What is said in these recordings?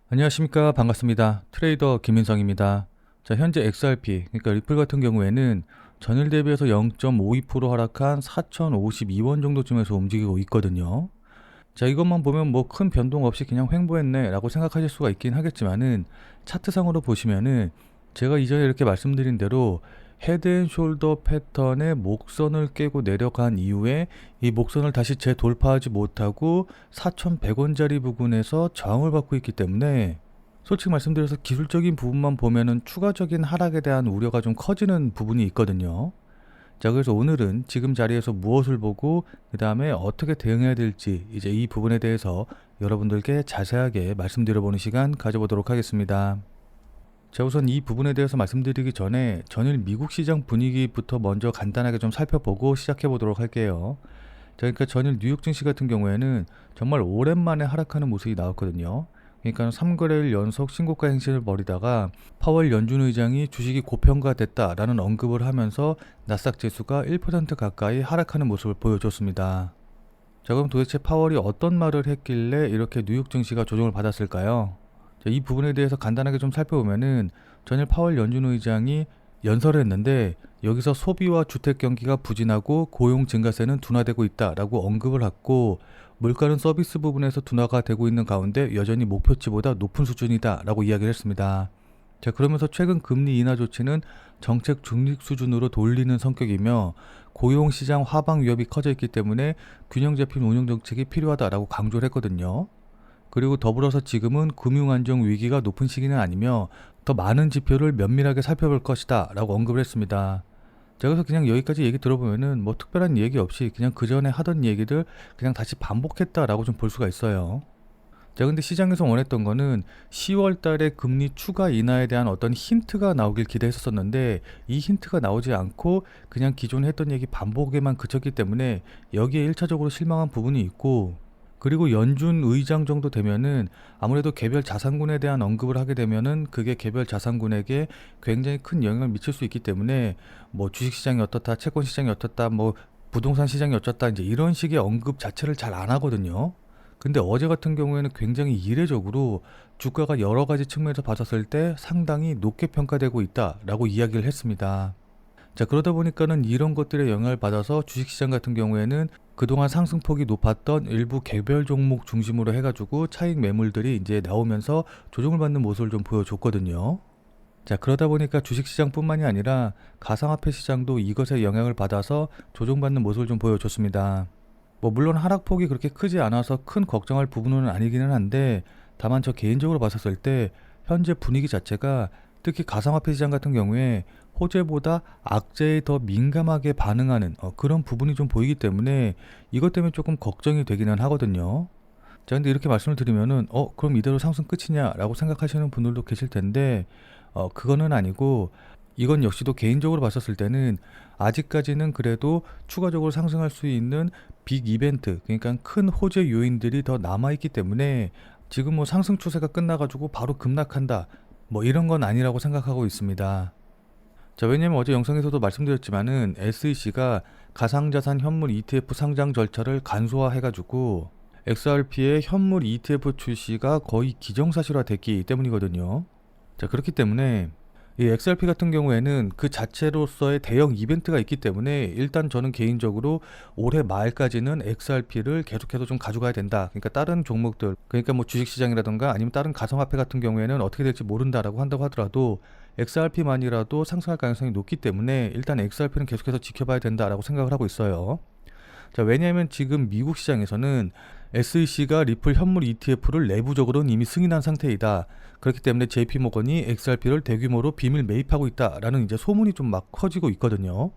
안녕하십니까. 반갑습니다. 트레이더 김인성입니다. 자, 현재 XRP, 그러니까 리플 같은 경우에는 전일 대비해서 0.52% 하락한 4,052원 정도쯤에서 움직이고 있거든요. 자, 이것만 보면 뭐 큰 변동 없이 그냥 횡보했네 라고 생각하실 수가 있긴 하겠지만은, 차트상으로 보시면은 제가 이전에 이렇게 말씀드린 대로 헤드앤숄더 패턴의 목선을 깨고 내려간 이후에 이 목선을 다시 재돌파하지 못하고 4,100원짜리 부근에서 저항을 받고 있기 때문에, 솔직히 말씀드려서 기술적인 부분만 보면은 추가적인 하락에 대한 우려가 좀 커지는 부분이 있거든요. 자, 그래서 오늘은 지금 자리에서 무엇을 보고 그 다음에 어떻게 대응해야 될지, 이제 이 부분에 대해서 여러분들께 자세하게 말씀드려보는 시간 가져보도록 하겠습니다. 자, 우선 이 부분에 대해서 말씀드리기 전에 전일 미국 시장 분위기부터 먼저 간단하게 좀 살펴보고 시작해 보도록 할게요. 자, 그러니까 전일 뉴욕 증시 같은 경우에는 정말 오랜만에 하락하는 모습이 나왔거든요. 그러니까 3거래일 연속 신고가 행진을 벌이다가 파월 연준 의장이 주식이 고평가됐다라는 언급을 하면서 나스닥 지수가 1% 가까이 하락하는 모습을 보여줬습니다. 자, 그럼 도대체 파월이 어떤 말을 했길래 이렇게 뉴욕 증시가 조정을 받았을까요? 자, 이 부분에 대해서 간단하게 좀 살펴보면은 전일 파월 연준 의장이 연설을 했는데, 여기서 소비와 주택 경기가 부진하고 고용 증가세는 둔화되고 있다라고 언급을 했고, 물가는 서비스 부분에서 둔화가 되고 있는 가운데 여전히 목표치보다 높은 수준이다라고 이야기를 했습니다. 자, 그러면서 최근 금리 인하 조치는 정책 중립 수준으로 돌리는 성격이며 고용 시장 하방 위협이 커져 있기 때문에 균형 잡힌 운영 정책이 필요하다라고 강조를 했거든요. 그리고 더불어서 지금은 금융안정 위기가 높은 시기는 아니며 더 많은 지표를 면밀하게 살펴볼 것이다 라고 언급을 했습니다. 자, 그래서 그냥 여기까지 얘기 들어보면은 뭐 특별한 얘기 없이 그냥 그 전에 하던 얘기들 그냥 다시 반복했다라고 좀 볼 수가 있어요. 자, 근데 시장에서 원했던 거는 10월 달에 금리 추가 인하에 대한 어떤 힌트가 나오길 기대했었는데, 이 힌트가 나오지 않고 그냥 기존에 했던 얘기 반복에만 그쳤기 때문에 여기에 1차적으로 실망한 부분이 있고, 그리고 연준 의장 정도 되면은 아무래도 개별 자산군에 대한 언급을 하게 되면은 그게 개별 자산군에게 굉장히 큰 영향을 미칠 수 있기 때문에, 뭐 주식시장이 어떻다, 채권시장이 어떻다, 뭐 부동산 시장이 어쩌다, 이제 이런 식의 언급 자체를 잘 안 하거든요. 근데 어제 같은 경우에는 굉장히 이례적으로 주가가 여러 가지 측면에서 봤었을 때 상당히 높게 평가되고 있다라고 이야기를 했습니다. 자, 그러다 보니까는 이런 것들의 영향을 받아서 주식시장 같은 경우에는 그동안 상승폭이 높았던 일부 개별 종목 중심으로 해가지고 차익 매물들이 이제 나오면서 조정을 받는 모습을 좀 보여줬거든요. 자, 그러다 보니까 주식시장뿐만이 아니라 가상화폐 시장도 이것의 영향을 받아서 조정받는 모습을 좀 보여줬습니다. 뭐 물론 하락폭이 그렇게 크지 않아서 큰 걱정할 부분은 아니기는 한데, 다만 저 개인적으로 봤었을 때 현재 분위기 자체가 특히 가상화폐 시장 같은 경우에 호재보다 악재에 더 민감하게 반응하는 그런 부분이 좀 보이기 때문에 이것 때문에 조금 걱정이 되기는 하거든요. 자, 근데 이렇게 말씀을 드리면은 그럼 이대로 상승 끝이냐라고 생각하시는 분들도 계실 텐데, 그거는 아니고, 이건 역시도 개인적으로 봤었을 때는 아직까지는 그래도 추가적으로 상승할 수 있는 빅 이벤트, 그러니까 큰 호재 요인들이 더 남아있기 때문에 지금 뭐 상승 추세가 끝나가지고 바로 급락한다, 뭐 이런 건 아니라고 생각하고 있습니다. 자, 왜냐면 어제 영상에서도 말씀드렸지만은 SEC가 가상자산 현물 ETF 상장 절차를 간소화해가지고 XRP의 현물 ETF 출시가 거의 기정사실화됐기 때문이거든요. 자, 그렇기 때문에 이 XRP 같은 경우에는 그 자체로서의 대형 이벤트가 있기 때문에 일단 저는 개인적으로 올해 말까지는 XRP를 계속해서 좀 가져가야 된다. 그러니까 다른 종목들, 그러니까 뭐 주식시장이라든가 아니면 다른 가상화폐 같은 경우에는 어떻게 될지 모른다라고 한다고 하더라도 XRP만이라도 상승할 가능성이 높기 때문에 일단 XRP는 계속해서 지켜봐야 된다라고 생각을 하고 있어요. 자, 왜냐하면 지금 미국 시장에서는 SEC가 리플 현물 ETF를 내부적으로는 이미 승인한 상태이다. 그렇기 때문에 JP모건이 XRP를 대규모로 비밀 매입하고 있다라는 이제 소문이 좀 막 커지고 있거든요.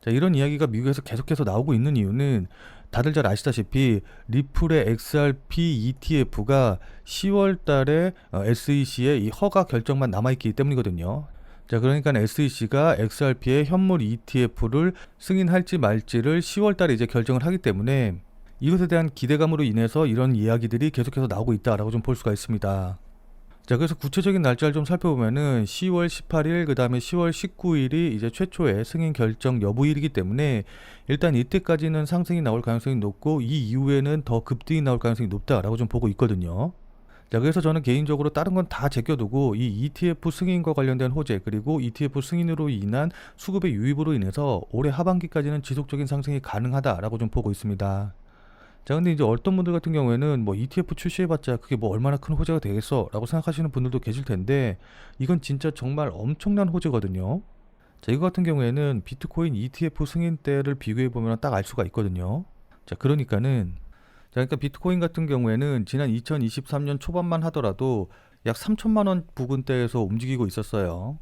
자, 이런 이야기가 미국에서 계속해서 나오고 있는 이유는 다들 잘 아시다시피 리플의 XRP ETF가 10월 달에 SEC의 이 허가 결정만 남아있기 때문이거든요. 자, 그러니까 SEC가 XRP의 현물 ETF를 승인할지 말지를 10월 달에 이제 결정을 하기 때문에 이것에 대한 기대감으로 인해서 이런 이야기들이 계속해서 나오고 있다라고 좀 볼 수가 있습니다. 자, 그래서 구체적인 날짜를 좀 살펴보면은 10월 18일, 그 다음에 10월 19일이 이제 최초의 승인 결정 여부일이기 때문에 일단 이때까지는 상승이 나올 가능성이 높고, 이 이후에는 더 급등이 나올 가능성이 높다라고 좀 보고 있거든요. 자, 그래서 저는 개인적으로 다른 건 다 제껴두고 이 ETF 승인과 관련된 호재 그리고 ETF 승인으로 인한 수급의 유입으로 인해서 올해 하반기까지는 지속적인 상승이 가능하다라고 좀 보고 있습니다. 자, 근데 이제 어떤 분들 같은 경우에는 뭐 ETF 출시해봤자 그게 뭐 얼마나 큰 호재가 되겠어 라고 생각하시는 분들도 계실 텐데, 이건 진짜 정말 엄청난 호재거든요. 자, 이거 같은 경우에는 비트코인 ETF 승인 때를 비교해보면 딱 알 수가 있거든요. 자, 그러니까 비트코인 같은 경우에는 지난 2023년 초반만 하더라도 약 3천만 원 부근대에서 움직이고 있었어요.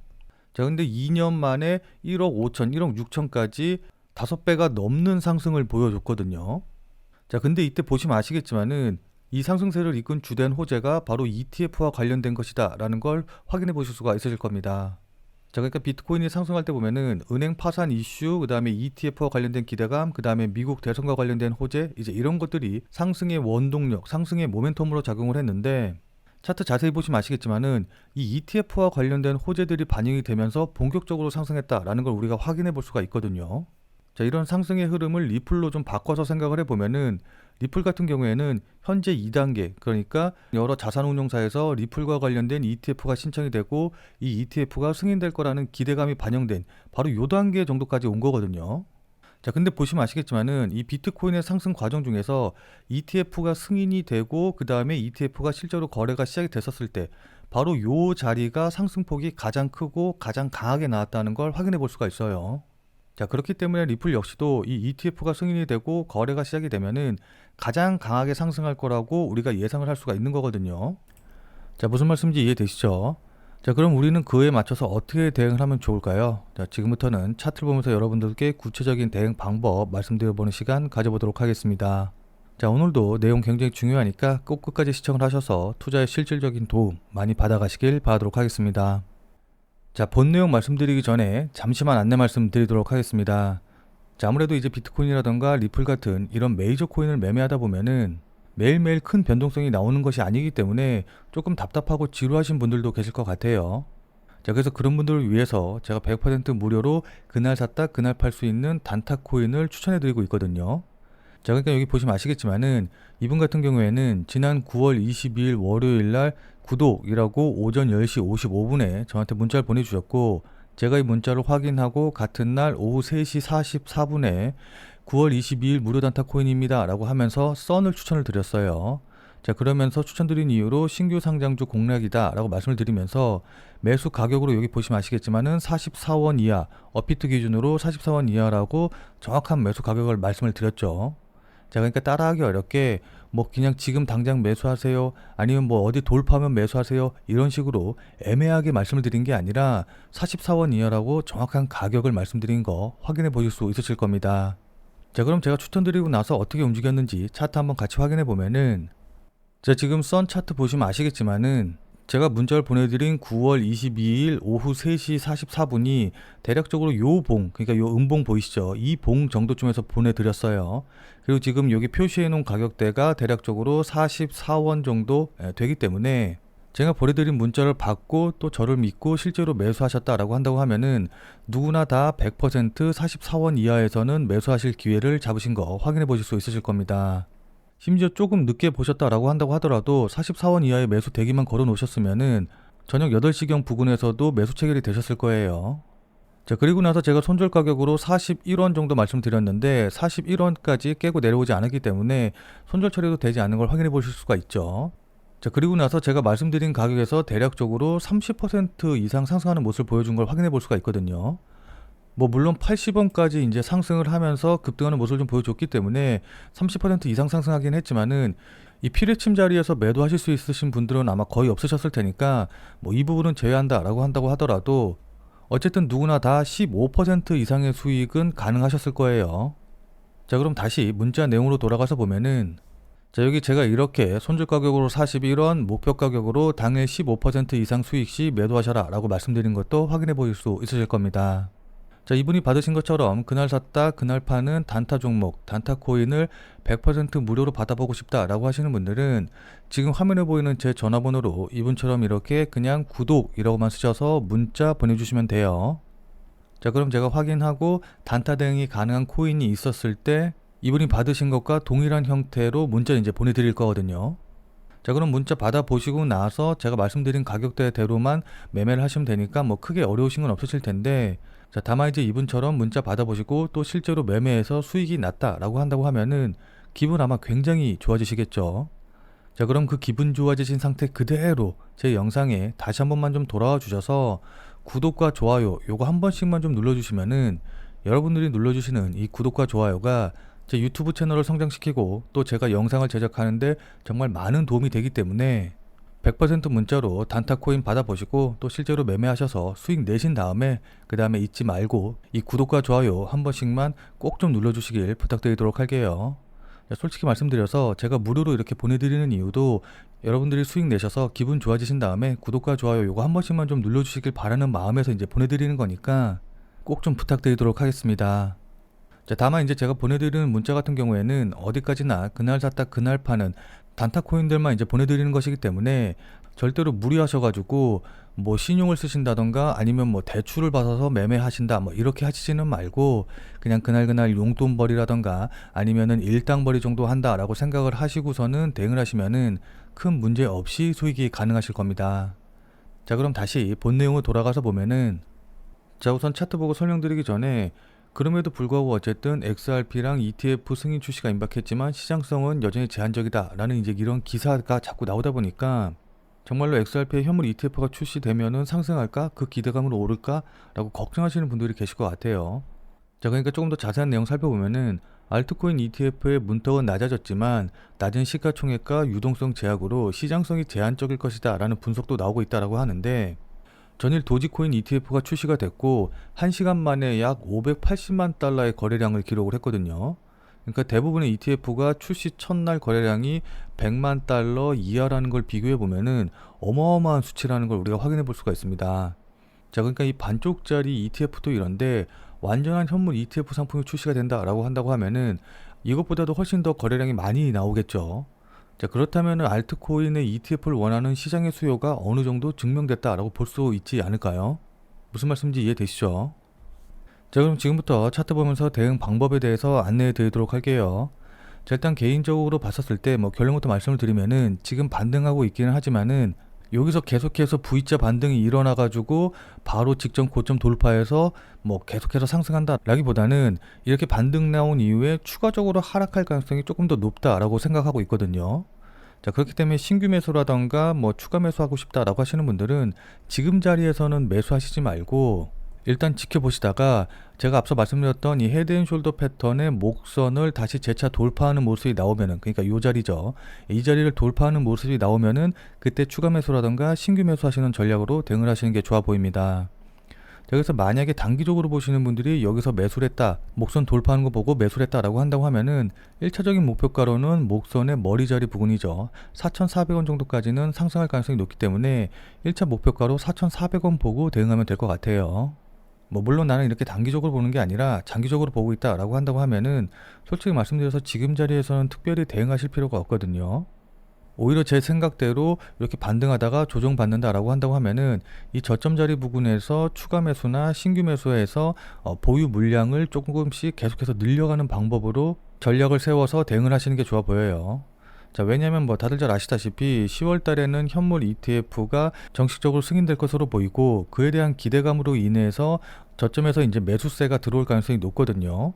자, 근데 2년 만에 1억 5천, 1억 6천까지 5배가 넘는 상승을 보여줬거든요. 자, 근데 이때 보시면 아시겠지만은 이 상승세를 이끈 주된 호재가 바로 ETF와 관련된 것이다 라는 걸 확인해 보실 수가 있으실 겁니다. 자, 그러니까 비트코인이 상승할 때 보면은 은행 파산 이슈, 그 다음에 ETF와 관련된 기대감, 그 다음에 미국 대선과 관련된 호재, 이제 이런 것들이 상승의 원동력, 상승의 모멘텀으로 작용을 했는데, 차트 자세히 보시면 아시겠지만은 이 ETF와 관련된 호재들이 반영이 되면서 본격적으로 상승했다라는 걸 우리가 확인해 볼 수가 있거든요. 자, 이런 상승의 흐름을 리플로 좀 바꿔서 생각을 해보면은, 리플 같은 경우에는 현재 2단계, 그러니까 여러 자산운용사에서 리플과 관련된 ETF가 신청이 되고 이 ETF가 승인될 거라는 기대감이 반영된 바로 요 단계 정도까지 온 거거든요. 자, 근데 보시면 아시겠지만은 이 비트코인의 상승 과정 중에서 ETF가 승인이 되고 그 다음에 ETF가 실제로 거래가 시작이 됐었을 때 바로 요 자리가 상승폭이 가장 크고 가장 강하게 나왔다는 걸 확인해 볼 수가 있어요. 자, 그렇기 때문에 리플 역시도 이 ETF가 승인이 되고 거래가 시작이 되면은 가장 강하게 상승할 거라고 우리가 예상을 할 수가 있는 거거든요. 자, 무슨 말씀인지 이해되시죠? 자, 그럼 우리는 그에 맞춰서 어떻게 대응을 하면 좋을까요? 자, 지금부터는 차트를 보면서 여러분들께 구체적인 대응 방법 말씀드려보는 시간 가져보도록 하겠습니다. 자, 오늘도 내용 굉장히 중요하니까 꼭 끝까지 시청을 하셔서 투자에 실질적인 도움 많이 받아가시길 바라도록 하겠습니다. 자, 본 내용 말씀드리기 전에 잠시만 안내 말씀드리도록 하겠습니다. 자, 아무래도 이제 비트코인이라던가 리플 같은 이런 메이저 코인을 매매하다 보면은 매일매일 큰 변동성이 나오는 것이 아니기 때문에 조금 답답하고 지루하신 분들도 계실 것 같아요. 자, 그래서 그런 분들을 위해서 제가 100% 무료로 그날 샀다 그날 팔 수 있는 단타 코인을 추천해 드리고 있거든요. 자, 그러니까 여기 보시면 아시겠지만은 이분 같은 경우에는 지난 9월 22일 월요일 날 구독이라고 오전 10시 55분에 저한테 문자를 보내주셨고, 제가 이 문자를 확인하고 같은 날 오후 3시 44분에 9월 22일 무료 단타 코인입니다 라고 하면서 썬을 추천을 드렸어요. 자, 그러면서 추천드린 이유로 신규 상장주 공략이다 라고 말씀을 드리면서 매수 가격으로 여기 보시면 아시겠지만은 44원 이하, 업비트 기준으로 44원 이하라고 정확한 매수 가격을 말씀을 드렸죠. 자, 그러니까 따라하기 어렵게 뭐 그냥 지금 당장 매수하세요, 아니면 뭐 어디 돌파하면 매수하세요, 이런 식으로 애매하게 말씀을 드린 게 아니라 44원 이하라고 정확한 가격을 말씀드린 거 확인해 보실 수 있으실 겁니다. 자, 그럼 제가 추천드리고 나서 어떻게 움직였는지 차트 한번 같이 확인해 보면은, 자, 지금 선 차트 보시면 아시겠지만은 제가 문자를 보내드린 9월 22일 오후 3시 44분이 대략적으로 요 봉, 그러니까 요 음봉 보이시죠? 이 봉 정도쯤에서 보내드렸어요. 그리고 지금 여기 표시해 놓은 가격대가 대략적으로 44원 정도 되기 때문에 제가 보내드린 문자를 받고 또 저를 믿고 실제로 매수하셨다라고 한다고 하면은 누구나 다 100% 44원 이하에서는 매수하실 기회를 잡으신 거 확인해 보실 수 있으실 겁니다. 심지어 조금 늦게 보셨다라고 한다고 하더라도 44원 이하의 매수 대기만 걸어 놓으셨으면은 저녁 8시경 부근에서도 매수 체결이 되셨을 거예요. 자, 그리고 나서 제가 손절 가격으로 41원 정도 말씀드렸는데 41원까지 깨고 내려오지 않았기 때문에 손절 처리도 되지 않는 걸 확인해 보실 수가 있죠. 자, 그리고 나서 제가 말씀드린 가격에서 대략적으로 30% 이상 상승하는 모습을 보여준 걸 확인해 볼 수가 있거든요. 뭐 물론 80원까지 이제 상승을 하면서 급등하는 모습을 좀 보여줬기 때문에 30% 이상 상승하긴 했지만은 이 피레침 자리에서 매도하실 수 있으신 분들은 아마 거의 없으셨을 테니까 뭐 이 부분은 제외한다라고 한다고 하더라도 어쨌든 누구나 다 15% 이상의 수익은 가능하셨을 거예요. 자, 그럼 다시 문자 내용으로 돌아가서 보면은, 자, 여기 제가 이렇게 손절 가격으로 41원, 목표 가격으로 당일 15% 이상 수익 시 매도하셔라 라고 말씀드린 것도 확인해 보실 수 있으실 겁니다. 자, 이분이 받으신 것처럼 그날 샀다 그날 파는 단타 종목, 단타 코인을 100% 무료로 받아보고 싶다라고 하시는 분들은 지금 화면에 보이는 제 전화번호로 이분처럼 이렇게 그냥 구독이라고만 쓰셔서 문자 보내주시면 돼요. 자, 그럼 제가 확인하고 단타 대응이 가능한 코인이 있었을 때 이분이 받으신 것과 동일한 형태로 문자를 이제 보내드릴 거거든요. 자, 그럼 문자 받아보시고 나서 제가 말씀드린 가격대대로만 매매를 하시면 되니까 뭐 크게 어려우신 건 없으실 텐데, 자, 다만 이제 이분처럼 문자 받아보시고 또 실제로 매매해서 수익이 났다라고 한다고 하면은 기분 아마 굉장히 좋아지시겠죠. 자, 그럼 그 기분 좋아지신 상태 그대로 제 영상에 다시 한 번만 좀 돌아와 주셔서 구독과 좋아요 요거 한 번씩만 좀 눌러주시면은, 여러분들이 눌러주시는 이 구독과 좋아요가 제 유튜브 채널을 성장시키고 또 제가 영상을 제작하는데 정말 많은 도움이 되기 때문에 100% 문자로 단타코인 받아보시고 또 실제로 매매하셔서 수익 내신 다음에 그 다음에 잊지 말고 이 구독과 좋아요 한 번씩만 꼭 좀 눌러주시길 부탁드리도록 할게요. 솔직히 말씀드려서 제가 무료로 이렇게 보내드리는 이유도 여러분들이 수익 내셔서 기분 좋아지신 다음에 구독과 좋아요 요거 한 번씩만 좀 눌러주시길 바라는 마음에서 이제 보내드리는 거니까 꼭 좀 부탁드리도록 하겠습니다. 자, 다만 이제 제가 보내드리는 문자 같은 경우에는 어디까지나 그날 샀다 그날 파는 단타 코인들만 이제 보내드리는 것이기 때문에 절대로 무리하셔가지고 뭐 신용을 쓰신다던가 아니면 뭐 대출을 받아서 매매하신다 뭐 이렇게 하시지는 말고 그냥 그날 용돈벌이라던가 아니면은 일당벌이 정도 한다라고 생각을 하시고서는 대응을 하시면은 큰 문제 없이 수익이 가능하실 겁니다. 자, 그럼 다시 본 내용으로 돌아가서 보면은, 자, 우선 차트 보고 설명드리기 전에 그럼에도 불구하고 어쨌든 XRP랑 ETF 승인 출시가 임박했지만 시장성은 여전히 제한적이다 라는 이제 이런 기사가 자꾸 나오다 보니까 정말로 XRP의 현물 ETF가 출시되면은 상승할까? 그 기대감으로 오를까? 라고 걱정하시는 분들이 계실 것 같아요. 자, 그러니까 조금 더 자세한 내용 살펴보면은 알트코인 ETF의 문턱은 낮아졌지만 낮은 시가총액과 유동성 제약으로 시장성이 제한적일 것이다 라는 분석도 나오고 있다라고 하는데, 전일 도지코인 ETF가 출시가 됐고 1시간 만에 약 580만 달러의 거래량을 기록을 했거든요. 그러니까 대부분의 ETF가 출시 첫날 거래량이 100만 달러 이하라는 걸 비교해 보면은 어마어마한 수치라는 걸 우리가 확인해 볼 수가 있습니다. 자, 그러니까 이 반쪽짜리 ETF도 이런데 완전한 현물 ETF 상품이 출시가 된다라고 한다고 하면은 이것보다도 훨씬 더 거래량이 많이 나오겠죠. 자, 그렇다면 알트코인의 ETF를 원하는 시장의 수요가 어느 정도 증명됐다라고 볼 수 있지 않을까요? 무슨 말씀인지 이해되시죠? 자, 그럼 지금부터 차트 보면서 대응 방법에 대해서 안내해 드리도록 할게요. 자, 일단 개인적으로 봤었을 때 뭐 결론부터 말씀을 드리면은 지금 반등하고 있기는 하지만은 여기서 계속해서 V자 반등이 일어나가지고 바로 직전 고점 돌파해서 뭐 계속해서 상승한다 라기보다는 이렇게 반등 나온 이후에 추가적으로 하락할 가능성이 조금 더 높다라고 생각하고 있거든요. 자, 그렇기 때문에 신규 매수라던가 뭐 추가 매수하고 싶다라고 하시는 분들은 지금 자리에서는 매수하시지 말고 일단 지켜보시다가 제가 앞서 말씀드렸던 이 헤드앤숄더 패턴의 목선을 다시 재차 돌파하는 모습이 나오면은, 그러니까 이 자리죠. 이 자리를 돌파하는 모습이 나오면은 그때 추가 매수라던가 신규 매수하시는 전략으로 대응을 하시는 게 좋아 보입니다. 자, 그래서 만약에 단기적으로 보시는 분들이 여기서 매수를 했다, 목선 돌파하는 거 보고 매수를 했다라고 한다고 하면은 1차적인 목표가로는 목선의 머리자리 부근이죠. 4,400원 정도까지는 상승할 가능성이 높기 때문에 1차 목표가로 4,400원 보고 대응하면 될 것 같아요. 뭐 물론 나는 이렇게 단기적으로 보는 게 아니라 장기적으로 보고 있다라고 한다고 하면은 솔직히 말씀드려서 지금 자리에서는 특별히 대응하실 필요가 없거든요. 오히려 제 생각대로 이렇게 반등하다가 조정받는다라고 한다고 하면은 이 저점 자리 부근에서 추가 매수나 신규 매수해서 보유 물량을 조금씩 계속해서 늘려가는 방법으로 전략을 세워서 대응을 하시는 게 좋아 보여요. 자, 왜냐면 뭐 다들 잘 아시다시피 10월 달에는 현물 ETF가 정식적으로 승인될 것으로 보이고 그에 대한 기대감으로 인해서 저점에서 이제 매수세가 들어올 가능성이 높거든요.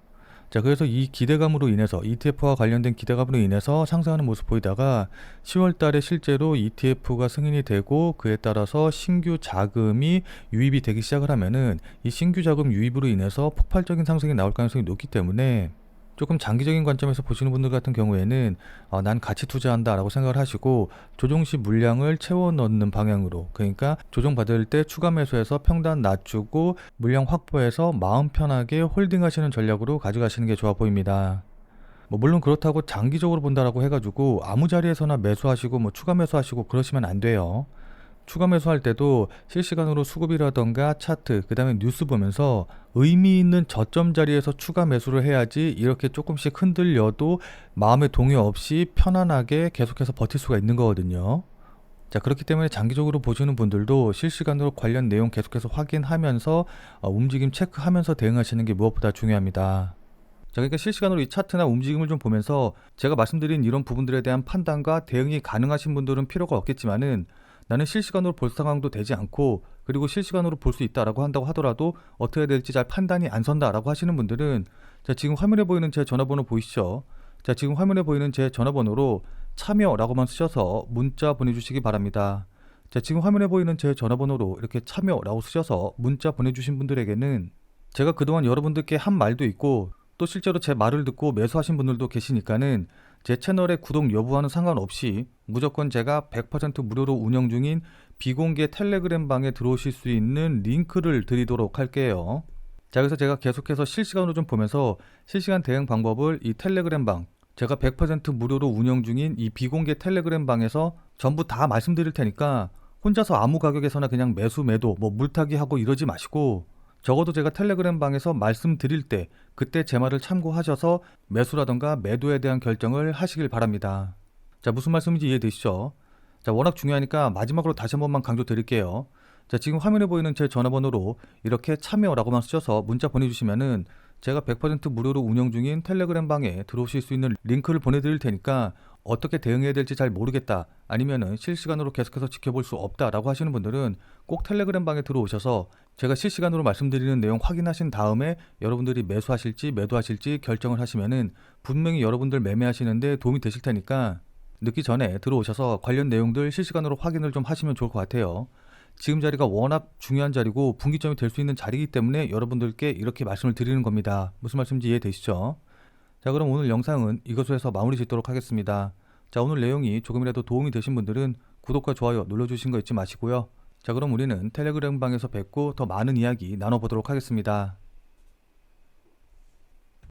자, 그래서 이 기대감으로 인해서 ETF와 관련된 기대감으로 인해서 상승하는 모습 보이다가 10월 달에 실제로 ETF가 승인이 되고 그에 따라서 신규 자금이 유입이 되기 시작을 하면은 이 신규 자금 유입으로 인해서 폭발적인 상승이 나올 가능성이 높기 때문에 조금 장기적인 관점에서 보시는 분들 같은 경우에는 난 가치 투자한다 라고 생각을 하시고 조정시 물량을 채워 넣는 방향으로, 그러니까 조정받을 때 추가 매수해서 평단 낮추고 물량 확보해서 마음 편하게 홀딩 하시는 전략으로 가져가시는 게 좋아 보입니다. 뭐 물론 그렇다고 장기적으로 본다라고 해가지고 아무 자리에서나 매수하시고 뭐 추가 매수하시고 그러시면 안 돼요. 추가 매수할 때도 실시간으로 수급이라던가 차트, 그 다음에 뉴스 보면서 의미 있는 저점 자리에서 추가 매수를 해야지 이렇게 조금씩 흔들려도 마음의 동요 없이 편안하게 계속해서 버틸 수가 있는 거거든요. 자, 그렇기 때문에 장기적으로 보시는 분들도 실시간으로 관련 내용 계속해서 확인하면서 움직임 체크하면서 대응하시는 게 무엇보다 중요합니다. 그러니까 실시간으로 이 차트나 움직임을 좀 보면서 제가 말씀드린 이런 부분들에 대한 판단과 대응이 가능하신 분들은 필요가 없겠지만은 나는 실시간으로 볼 상황도 되지 않고 그리고 실시간으로 볼 수 있다라고 한다고 하더라도 어떻게 해야 될지 잘 판단이 안 선다라고 하시는 분들은 자, 지금 화면에 보이는 제 전화번호 보이시죠? 자, 지금 화면에 보이는 제 전화번호로 참여라고만 쓰셔서 문자 보내주시기 바랍니다. 자, 지금 화면에 보이는 제 전화번호로 이렇게 참여라고 쓰셔서 문자 보내주신 분들에게는 제가 그동안 여러분들께 한 말도 있고 또 실제로 제 말을 듣고 매수하신 분들도 계시니까는 제 채널의 구독 여부와는 상관없이 무조건 제가 100% 무료로 운영 중인 비공개 텔레그램 방에 들어오실 수 있는 링크를 드리도록 할게요. 자, 그래서 제가 계속해서 실시간으로 좀 보면서 실시간 대응 방법을 이 텔레그램 방, 제가 100% 무료로 운영 중인 이 비공개 텔레그램 방에서 전부 다 말씀드릴 테니까 혼자서 아무 가격에서나 그냥 매수 매도 뭐 물타기 하고 이러지 마시고 적어도 제가 텔레그램 방에서 말씀드릴 때 그때 제 말을 참고하셔서 매수라던가 매도에 대한 결정을 하시길 바랍니다. 자, 무슨 말씀인지 이해되시죠? 자, 워낙 중요하니까 마지막으로 다시 한 번만 강조드릴게요. 자, 지금 화면에 보이는 제 전화번호로 이렇게 참여라고만 쓰셔서 문자 보내주시면은 제가 100% 무료로 운영 중인 텔레그램 방에 들어오실 수 있는 링크를 보내드릴 테니까 어떻게 대응해야 될지 잘 모르겠다 아니면은 실시간으로 계속해서 지켜볼 수 없다라고 하시는 분들은 꼭 텔레그램 방에 들어오셔서 제가 실시간으로 말씀드리는 내용 확인하신 다음에 여러분들이 매수하실지 매도하실지 결정을 하시면은 분명히 여러분들 매매하시는데 도움이 되실 테니까 늦기 전에 들어오셔서 관련 내용들 실시간으로 확인을 좀 하시면 좋을 것 같아요. 지금 자리가 워낙 중요한 자리고 분기점이 될 수 있는 자리이기 때문에 여러분들께 이렇게 말씀을 드리는 겁니다. 무슨 말씀인지 이해되시죠? 자, 그럼 오늘 영상은 이것으로 해서 마무리 짓도록 하겠습니다. 자, 오늘 내용이 조금이라도 도움이 되신 분들은 구독과 좋아요 눌러주신 거 잊지 마시고요. 자, 그럼 우리는 텔레그램 방에서 뵙고 더 많은 이야기 나눠보도록 하겠습니다.